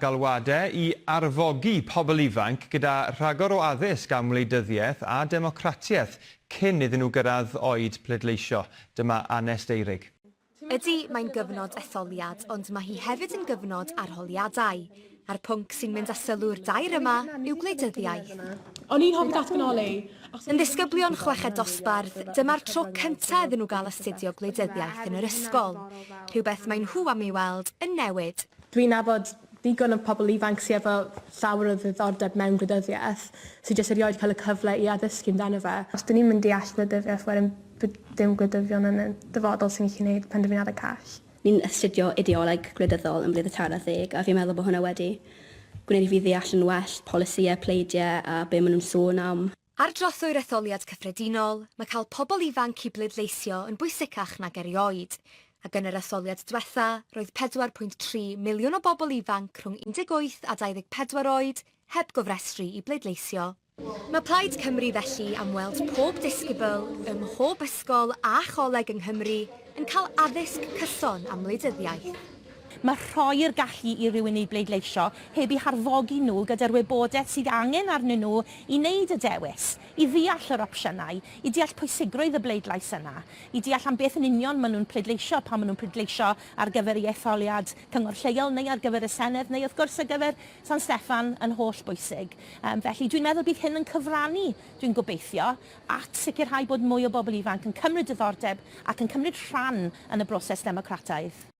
galwadau i arfogi pobl ifanc gyda rhagor o addysg am wleidyddiaeth a democratiaeth cyn iddyn nhw gyrraedd oed pleidleisio. Dyma Allai'r. Ydy, mae'n gyfnod etholiad, ond mae hi hefyd yn gyfnod arholiadau. A'r pwnc sy'n mynd â sylw'r dair yma yw gwleidyddiaeth. O'n i'n hoffi datganoli. Yn ddisgyblion chweched dosbarth, dyma'r tro cyntaf iddyn nhw gael astudio gwleidyddiaeth yn yr ysgol. Rhywbeth mae nhw am ei weld yn newid. Dwi'n nabod digon o pobl ifanc sydd efo llawer o ddiddordeb mewn gwleidyddiaeth, sydd jyst erioed cael y cyfle i addysgu amdano fe. Os dyn ni'n mynd i all gwleidyddiaeth, wedyn dim gwleidyddion yn y dyfodol sy'n gallu gwneud penderfyniadau call. Ni'n astudio ideoleg gwleidyddol yn blwyddyn tara ddeg, a fi'n meddwl bod hwnna wedi gwneud i fi ddeall yn well polisïau, pleidiau a be maen nhw'n sôn am. Ar drothwy'r etholiad cyffredinol, mae cael pobl ifanc i bleidleisio yn bwysicach nag erioed. Ac yn yr etholiad diwetha, roedd 4.3 miliwn o bobl ifanc rhwng 18 a 24 oed heb gofrestru i bleidleisio. Mae Plaid Cymru felly am weld pob disgybl ym mhob ysgol a choleg yng Nghymru yn cael addysg cyson am wleidyddiaeth. Mae rhoi'r gallu i rywun i bleidleisio heb i harfogi nhw gyda'r wybodaeth sydd angen arnyn nhw i wneud y dewis, i ddeall yr opsiynau, i deall pwysigrwydd y bleidlais yna, i deall am beth yn union maen nhw'n pleidleisio pan maen nhw'n pleidleisio ar gyfer i etholiad cyngor lleol neu ar gyfer y Senedd neu wrth gwrs ar gyfer San Steffan yn holl bwysig. Felly dwi'n meddwl bydd hyn yn cyfrannu, dwi'n gobeithio, at sicrhau bod mwy o bobl ifanc yn cymryd diddordeb ac yn cymryd rhan yn y broses ddemocrataidd.